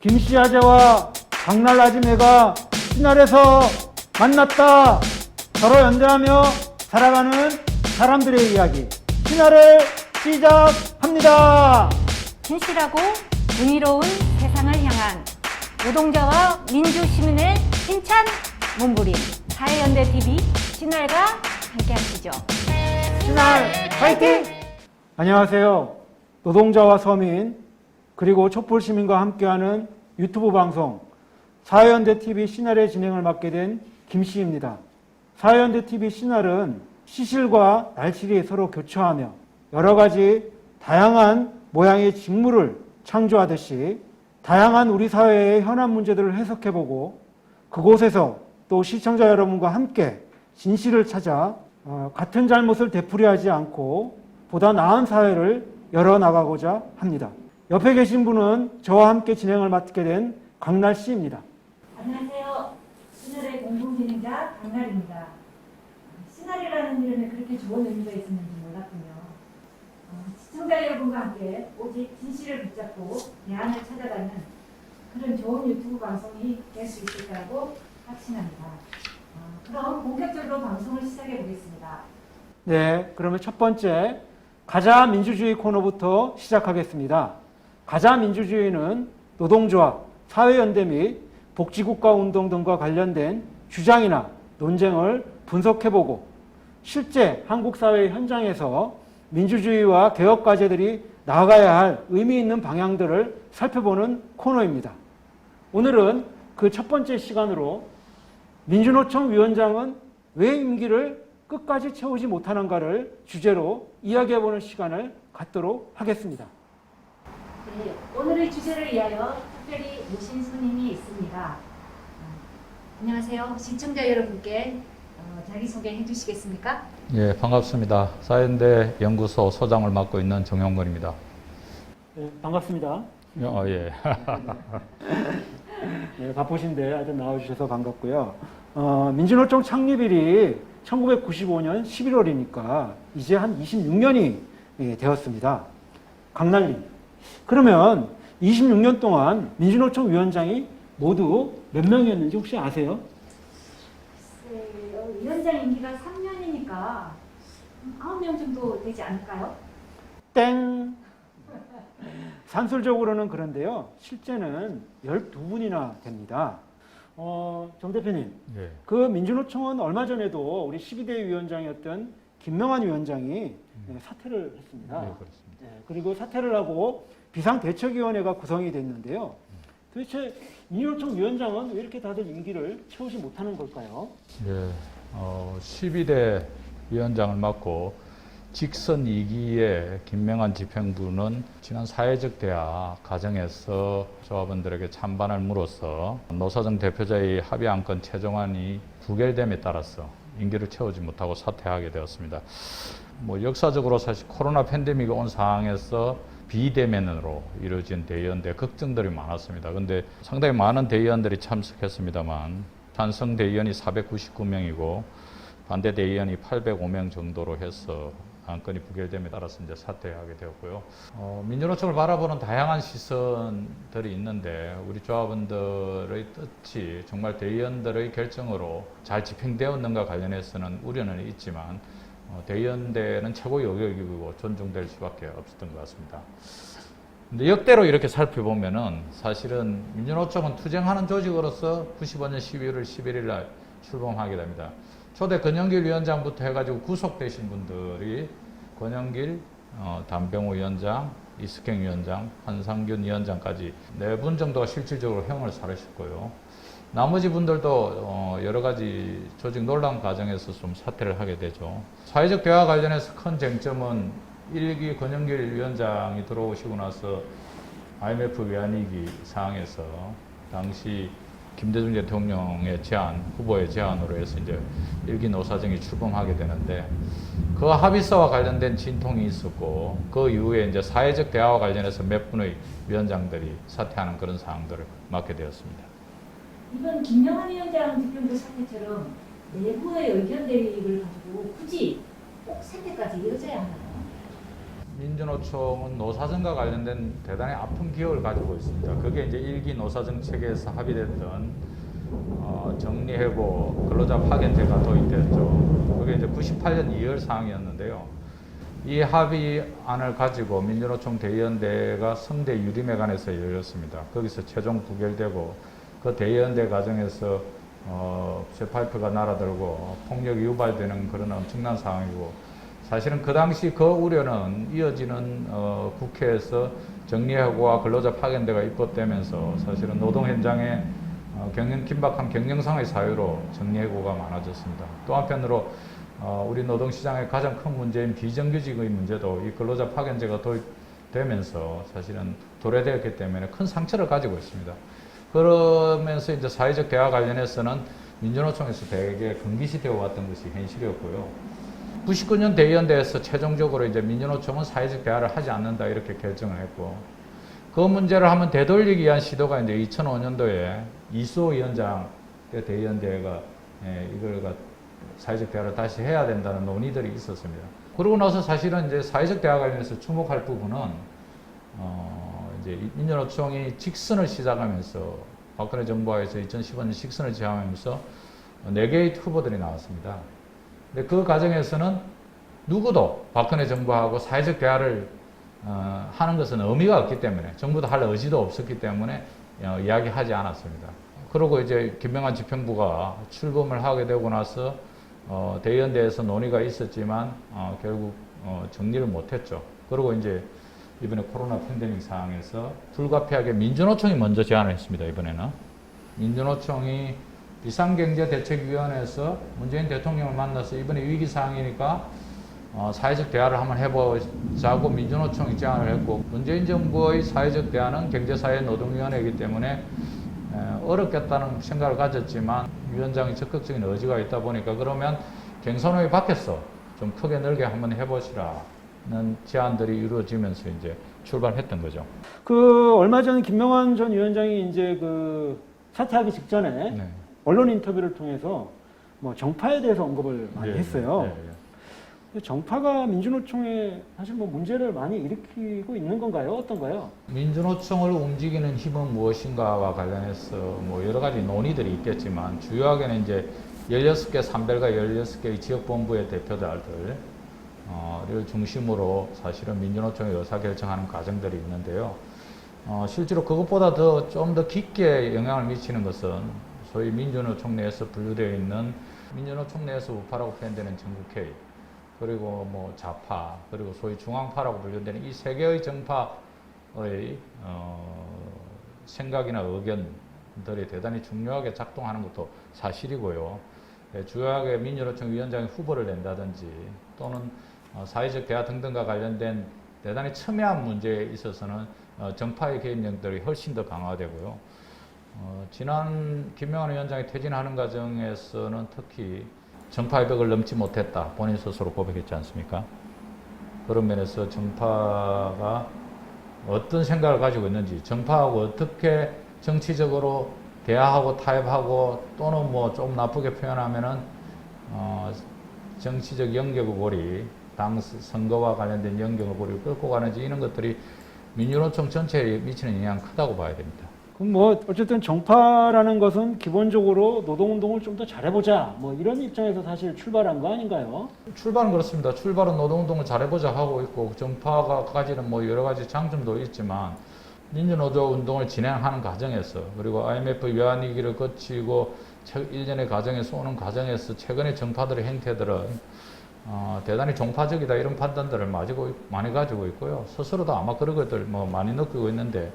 김씨 아재와 강날 아지매가 신할에서 만났다. 서로 연대하며 살아가는 사람들의 이야기. 신할을 시작합니다. 진실하고 정의로운 세상을 향한 노동자와 민주시민의 힘찬 몸부림 사회연대TV 신할과 함께하시죠. 신할 파이팅! 안녕하세요. 노동자와 서민 그리고 촛불시민과 함께하는 유튜브 방송 사회연대TV 신할의 진행을 맡게 된 김씨입니다. 사회연대TV 신할은 시실과 날실이 서로 교차하며 여러 가지 다양한 모양의 직무를 창조하듯이 다양한 우리 사회의 현안 문제들을 해석해보고 그곳에서 또 시청자 여러분과 함께 진실을 찾아 같은 잘못을 되풀이하지 않고 보다 나은 사회를 열어나가고자 합니다. 옆에 계신 분은 저와 함께 진행을 맡게 된 강날 씨입니다. 안녕하세요. 신할의 공동진행자 강날입니다. 신할이라는 이름에 그렇게 좋은 의미가 있었는지 몰랐군요. 시청자 여러분과 함께 오직 진실을 붙잡고 대안을 찾아가는 그런 좋은 유튜브 방송이 될 수 있을 거라고 확신합니다. 그럼 본격적으로 방송을 시작해 보겠습니다. 네, 그러면 첫 번째 가자 민주주의 코너부터 시작하겠습니다. 가자 민주주의는 노동조합, 사회연대 및 복지국가 운동 등과 관련된 주장이나 논쟁을 분석해보고 실제 한국 사회 현장에서 민주주의와 개혁 과제들이 나아가야 할 의미 있는 방향들을 살펴보는 코너입니다. 오늘은 그 첫 번째 시간으로 민주노총 위원장은 왜 임기를 끝까지 채우지 못하는가를 주제로 이야기해보는 시간을 갖도록 하겠습니다. 네, 오늘의 주제를 위하여 특별히 모신 손님이 있습니다. 안녕하세요. 시청자 여러분께 자기소개해 주시겠습니까? 예, 반갑습니다. 사회연대 연구소 소장을 맡고 있는 정용건입니다. 네, 반갑습니다. 예. 네, 바쁘신데 하여튼 나와주셔서 반갑고요. 민주노총 창립일이 1995년 11월이니까 이제 한 26년이 되었습니다. 강날님, 그러면 26년 동안 민주노총 위원장이 모두 몇 명이었는지 혹시 아세요? 글쎄요, 위원장 임기가 3년이니까 9명 정도 되지 않을까요? 땡! 산술적으로는 그런데요. 실제는 12분이나 됩니다. 정 대표님, 예. 그 민주노총은 얼마 전에도 우리 12대 위원장이었던 김명환 위원장이 사퇴를 했습니다. 네, 그렇습니다. 그리고 사퇴를 하고 비상대책위원회가 구성이 됐는데요. 도대체 민주노총 위원장은 왜 이렇게 다들 임기를 채우지 못하는 걸까요? 예. 12대 위원장을 맡고 직선 2기의 김명환 집행부는 지난 사회적 대화 과정에서 조합원들에게 찬반을 물어서 노사정 대표자의 합의 안건 최종안이 부결됨에 따라서 임기를 채우지 못하고 사퇴하게 되었습니다. 역사적으로 사실 코로나 팬데믹이 온 상황에서 비대면으로 이루어진 대의원대 걱정들이 많았습니다. 그런데 상당히 많은 대의원들이 참석했습니다만 찬성 대의원이 499명이고 반대 대의원이 805명 정도로 해서 안건이 부결됨에 따라서 이제 사퇴하게 되었고요. 민주노총을 바라보는 다양한 시선들이 있는데 우리 조합원들의 뜻이 정말 대의원들의 결정으로 잘 집행되었는가 관련해서는 우려는 있지만 대의원대는 최고의 의결기구이고 존중될 수밖에 없었던 것 같습니다. 근데 역대로 이렇게 살펴보면은 사실은 민주노총은 투쟁하는 조직으로서 95년 12월 11일 날 출범하게 됩니다. 초대 권영길 위원장부터 해가지고 구속되신 분들이 권영길, 담병호 위원장, 이스경 위원장, 한상균 위원장까지 4분 정도가 실질적으로 형을 살으셨고요. 나머지 분들도 여러 가지 조직 논란 과정에서 좀 사퇴를 하게 되죠. 사회적 대화 관련해서 큰 쟁점은 1기 권영길 위원장이 들어오시고 나서 IMF 외환위기 상황에서 당시 김대중 대통령의 제안, 후보의 제안으로 해서 이제 1기 노사정이 출범하게 되는데 그 합의서와 관련된 진통이 있었고 그 이후에 이제 사회적 대화와 관련해서 몇 분의 위원장들이 사퇴하는 그런 상황들을 맡게 되었습니다. 이번 김명환 위원장 집행부 사태처럼 내부의 의견 대립을 가지고 굳이 꼭 사태까지 이어져야 하나요? 민주노총은 노사정과 관련된 대단히 아픈 기억을 가지고 있습니다. 그게 이제 1기 노사정 체계에서 합의됐던 정리해고 근로자 파견제가 도입됐죠. 그게 이제 98년 2월 사항이었는데요. 이 합의안을 가지고 민주노총 대의원대가 성대 유림회관에서 열렸습니다. 거기서 최종 부결되고 그 대의원대 과정에서 쇠파이프가 날아들고 폭력이 유발되는 그런 엄청난 상황이고, 사실은 그 당시 그 우려는 이어지는 국회에서 정리해고와 근로자 파견대가 입법되면서 사실은 노동 현장에 긴박한 경영상의 사유로 정리해고가 많아졌습니다. 또 한편으로 우리 노동시장의 가장 큰 문제인 비정규직의 문제도 이 근로자 파견제가 도입되면서 사실은 도래되었기 때문에 큰 상처를 가지고 있습니다. 그러면서 이제 사회적 대화 관련해서는 민주노총에서 대개 금기시되어 왔던 것이 현실이었고요. 99년 대의원대에서 최종적으로 이제 민주노총은 사회적 대화를 하지 않는다 이렇게 결정을 했고, 그 문제를 한번 되돌리기 위한 시도가 이제 2005년도에 이수호 위원장 때 대의원대가 이걸 사회적 대화를 다시 해야 된다는 논의들이 있었습니다. 그러고 나서 사실은 이제 사회적 대화 관련해서 주목할 부분은 이제 민주노총이 직선을 시작하면서 박근혜 정부하에서 2015년 직선을 시작하면서 4개의 후보들이 나왔습니다. 근데 그 과정에서는 누구도 박근혜 정부하고 사회적 대화를 하는 것은 의미가 없기 때문에, 정부도 할 의지도 없었기 때문에 이야기하지 않았습니다. 그리고 이제 김명환 집행부가 출범을 하게 되고 나서 대의원대에서 논의가 있었지만 결국 정리를 못했죠. 그리고 이제 이번에 코로나 팬데믹 상황에서 불가피하게 민주노총이 먼저 제안을 했습니다. 이번에는 민주노총이 비상경제대책위원회에서 문재인 대통령을 만나서 이번에 위기 상황이니까 사회적 대화를 한번 해보자고 민주노총이 제안을 했고, 문재인 정부의 사회적 대화는 경제사회노동위원회이기 때문에 어렵겠다는 생각을 가졌지만 위원장이 적극적인 의지가 있다 보니까 그러면 경선회 밖에서 좀 크게 넓게 한번 해보시라는 제안들이 이루어지면서 이제 출발했던 거죠. 그 얼마 전 김명환 전 위원장이 이제 그 사퇴하기 직전에 네. 언론 인터뷰를 통해서 뭐 정파에 대해서 언급을 많이 했어요. 정파가 민주노총에 사실 뭐 문제를 많이 일으키고 있는 건가요? 어떤가요? 민주노총을 움직이는 힘은 무엇인가와 관련해서 뭐 여러 가지 논의들이 있겠지만, 주요하게는 이제 16개 산별과 16개의 지역본부의 대표들을 중심으로 사실은 민주노총이 의사결정하는 과정들이 있는데요. 실제로 그것보다 좀 더 깊게 영향을 미치는 것은 소위 민주노총 내에서 분류되어 있는 민주노총 내에서 우파라고 표현되는 전국회의, 그리고 뭐 좌파, 그리고 소위 중앙파라고 분류되는 이 세 개의 정파의 생각이나 의견들이 대단히 중요하게 작동하는 것도 사실이고요. 주요하게 민주노총 위원장이 후보를 낸다든지 또는 사회적 대화 등등과 관련된 대단히 첨예한 문제에 있어서는 정파의 개입력들이 훨씬 더 강화되고요. 지난 김명환 위원장이 퇴진하는 과정에서는 특히 정파의 벽을 넘지 못했다, 본인 스스로 고백했지 않습니까? 그런 면에서 정파가 어떤 생각을 가지고 있는지, 정파하고 어떻게 정치적으로 대화하고 타협하고, 또는 뭐 좀 나쁘게 표현하면은 정치적 연결의 고리, 당 선거와 관련된 연결의 고리를 끌고 가는지, 이런 것들이 민주노총 전체에 미치는 영향이 크다고 봐야 됩니다. 그럼 뭐 어쨌든 정파라는 것은 기본적으로 노동운동을 좀 더 잘해보자, 뭐 이런 입장에서 사실 출발한 거 아닌가요? 출발은 그렇습니다. 출발은 노동운동을 잘해보자 하고 있고, 정파가 가지는 뭐 여러 가지 장점도 있지만, 민주노조운동을 진행하는 과정에서, 그리고 IMF 외환위기를 거치고 일련의 과정에서 오는 과정에서 최근의 정파들의 행태들은 대단히 종파적이다, 이런 판단들을 많이 가지고 있고요. 스스로도 아마 그런 것들 뭐 많이 느끼고 있는데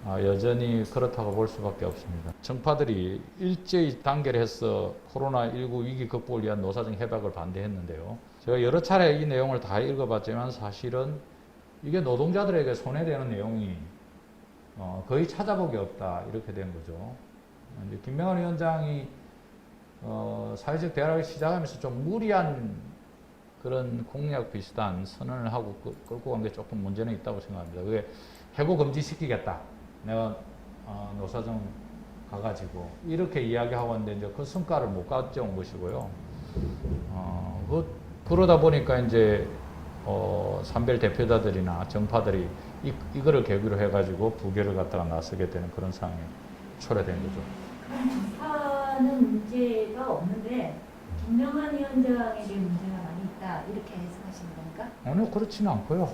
여전히 그렇다고 볼 수밖에 없습니다. 정파들이 일제히 단결해서 코로나19 위기 극복을 위한 노사정 협약을 반대했는데요. 제가 여러 차례 이 내용을 다 읽어봤지만 사실은 이게 노동자들에게 손해되는 내용이 거의 찾아보기 없다, 이렇게 된 거죠. 이제 김명환 위원장이 사회적 대화를 시작하면서 좀 무리한 그런 공약 비슷한 선언을 하고 끌고 간 게 조금 문제는 있다고 생각합니다. 그게 해고 금지시키겠다, 내가 노사정 가가지고 이렇게 이야기하고 왔는데 이제 그 성과를 못 가져온 것이고요. 그러다 보니까 이제 산별 대표자들이나 정파들이 이거를 계기로 해가지고 부결을 갖다가 나서게 되는 그런 상황이 초래된 거죠. 정파는 문제가 없는데 김명한 위원장에 대한 문제가 많이 있다 이렇게 해석하시는 겁니까? 아니요, 그렇지는 않고요.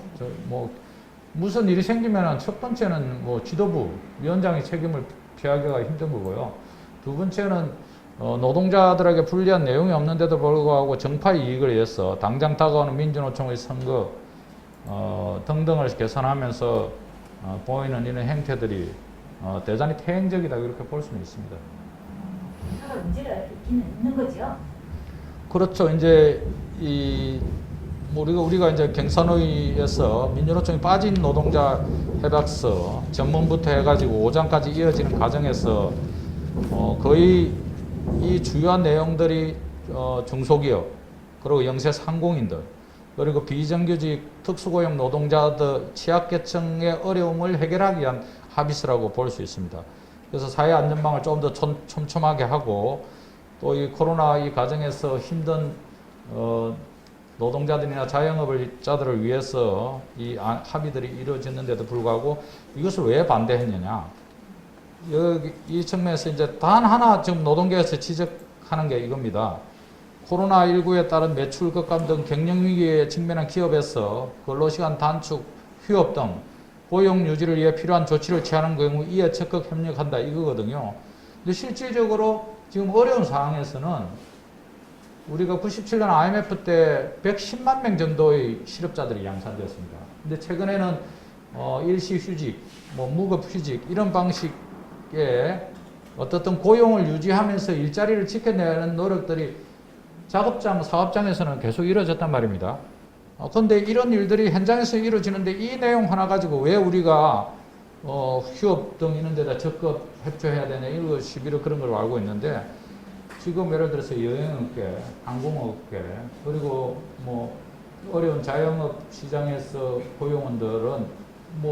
무슨 일이 생기면은 첫 번째는 뭐 지도부 위원장이 책임을 피하기가 힘든 거고요. 두 번째는 노동자들에게 불리한 내용이 없는데도 불구하고 정파 이익을 위해서 당장 다가오는 민주노총의 선거 등등을 개선하면서 보이는 이런 행태들이 대단히 태행적이다 이렇게 볼 수는 있습니다. 정파가 문제가 있기는 있는 거죠. 그렇죠. 이제 우리가 이제 경산의에서 민주노총이 빠진 노동자 협약서 전문부터 해가지고 5장까지 이어지는 과정에서 거의 이 주요한 내용들이 중소기업 그리고 영세 상공인들 그리고 비정규직 특수고용 노동자들 취약계층의 어려움을 해결하기 위한 합의서라고 볼 수 있습니다. 그래서 사회 안전망을 좀 더 촘촘하게 하고 또 이 코로나 이 과정에서 힘든 노동자들이나 자영업자들을 위해서 이 합의들이 이루어졌는데도 불구하고 이것을 왜 반대했느냐. 이 측면에서 이제 단 하나 지금 노동계에서 지적하는 게 이겁니다. 코로나19에 따른 매출 급감 등 경영 위기에 직면한 기업에서 근로시간 단축, 휴업 등 고용 유지를 위해 필요한 조치를 취하는 경우 이에 적극 협력한다 이거거든요. 근데 실질적으로 지금 어려운 상황에서는 우리가 97년 IMF 때 110만 명 정도의 실업자들이 양산되었습니다. 근데 최근에는 일시휴직, 무급휴직 이런 방식의 어떻든 고용을 유지하면서 일자리를 지켜내는 노력들이 작업장, 사업장에서는 계속 이루어졌단 말입니다. 그런데 이런 일들이 현장에서 이루어지는데 이 내용 하나 가지고 왜 우리가 휴업 등 이런 데다 적극 협조해야 되냐 이거 시비를 그런 걸 알고 있는데 지금 예를 들어서 여행업계, 항공업계 그리고 어려운 자영업 시장에서 고용원들은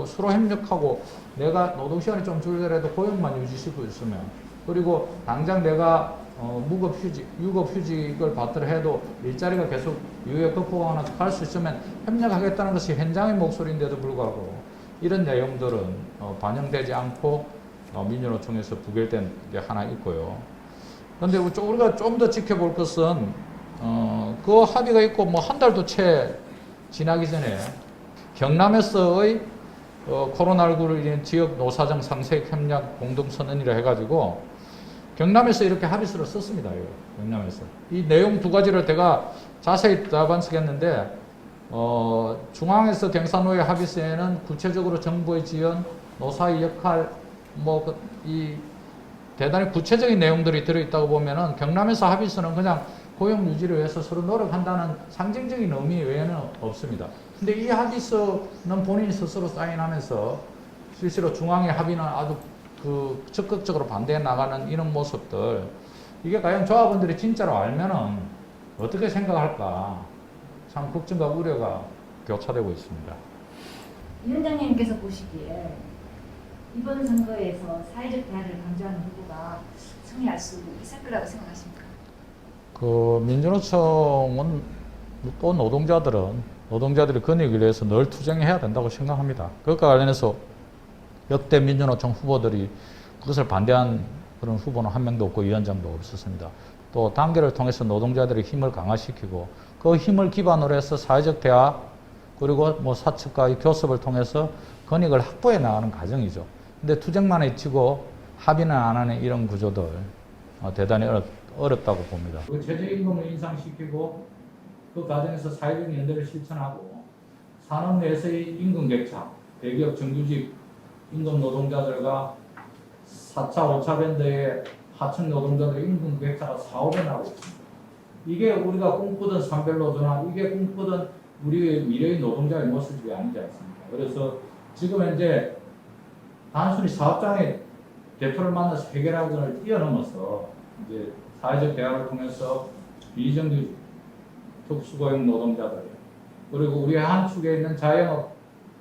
서로 협력하고 내가 노동시간이 좀 줄더라도 고용만 유지시키고 있으면 그리고 당장 내가 무급휴직, 유급휴직을 받더라 해도 일자리가 계속 유예 극복하거나 할 수 있으면 협력하겠다는 것이 현장의 목소리인데도 불구하고 이런 내용들은 반영되지 않고 민주노총에서 부결된 게 하나 있고요. 그런데 우리가 좀 더 지켜볼 것은 그 합의가 있고 한 달도 채 지나기 전에 경남에서의 코로나19를 인한 지역 노사정 상생 협력 공동선언이라 해가지고 경남에서 이렇게 합의서를 썼습니다. 경남에서 이 내용 두 가지를 제가 자세히 답안쓰겠는데 중앙에서 경산호의 합의서에는 구체적으로 정부의 지원, 노사의 역할 이 대단히 구체적인 내용들이 들어있다고 보면은 경남에서 합의서는 그냥 고용 유지를 위해서 서로 노력한다는 상징적인 의미 외에는 없습니다. 근데 이 합의서는 본인이 스스로 사인하면서 실제로 중앙의 합의는 아주 적극적으로 반대해 나가는 이런 모습들 이게 과연 조합원들이 진짜로 알면은 어떻게 생각할까 참 걱정과 우려가 교차되고 있습니다. 위원장님께서 보시기에 이번 선거에서 사회적 대화를 강조하는 후보가 승리할 수 있을 거라고 생각하십니까? 민주노총은 또 노동자들의 권익을 위해서 늘 투쟁해야 된다고 생각합니다. 그것과 관련해서 역대 민주노총 후보들이 그것을 반대한 그런 후보는 한 명도 없고 위원장도 없었습니다. 또 단계를 통해서 노동자들의 힘을 강화시키고 그 힘을 기반으로 해서 사회적 대화 그리고 사측과의 교섭을 통해서 권익을 확보해 나가는 과정이죠. 근데 투쟁만 해치고 합의는 안 하는 이런 구조들 대단히 어렵다고 봅니다. 최저임금을 인상시키고 그 과정에서 사회적 연대를 실천하고 산업 내에서의 임금 격차, 대기업 정규직 임금 노동자들과 4차, 5차 밴드의 하층 노동자들의 임금 격차가 4, 5배 나고 있습니다. 이게 우리가 꿈꾸던 산별노조나 이게 꿈꾸던 우리의 미래의 노동자의 모습이 아니지 않습니까? 그래서 지금 현재 단순히 사업장의 대표를 만나서 해결하기를 뛰어넘어서 이제 사회적 대화를 통해서 비정규직 특수고용 노동자들 그리고 우리 한 축에 있는 자영업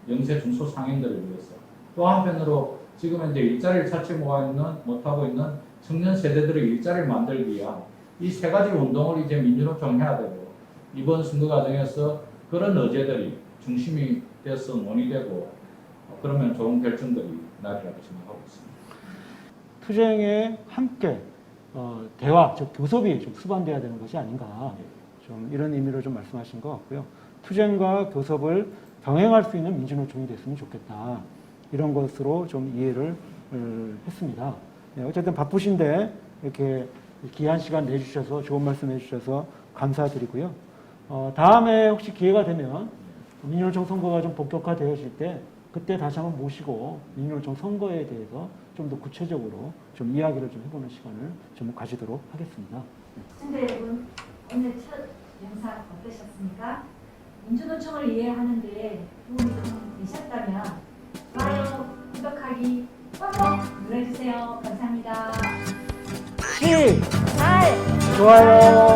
영세 중소상인들을 위해서 또 한편으로 지금 현재 일자리를 찾지 못하고 있는 청년 세대들의 일자리를 만들기 위한 이 세 가지 운동을 이제 민주노총 해야 되고 이번 선거 과정에서 그런 어제들이 중심이 돼서 논의되고 그러면 좋은 결정들이 나리라고 생각하고 있습니다. 투쟁에 함께 대화, 즉 교섭이 좀 수반돼야 되는 것이 아닌가, 좀 이런 의미로 좀 말씀하신 것 같고요. 투쟁과 교섭을 병행할 수 있는 민주노총이 됐으면 좋겠다, 이런 것으로 좀 이해를 했습니다. 네, 어쨌든 바쁘신데 이렇게 귀한 시간 내주셔서 좋은 말씀 해주셔서 감사드리고요. 다음에 혹시 기회가 되면 민주노총 선거가 좀 본격화되어질 때 그때 다시 한번 모시고 민주노총 선거에 대해서 좀 더 구체적으로 좀 이야기를 좀 해보는 시간을 좀 가지도록 하겠습니다. 시청자 여러분, 오늘 첫 영상 어떠셨습니까? 민주노총을 이해하는 데 도움이 좀 되셨다면 좋아요, 구독하기 꼭 눌러주세요. 감사합니다. 좋아요.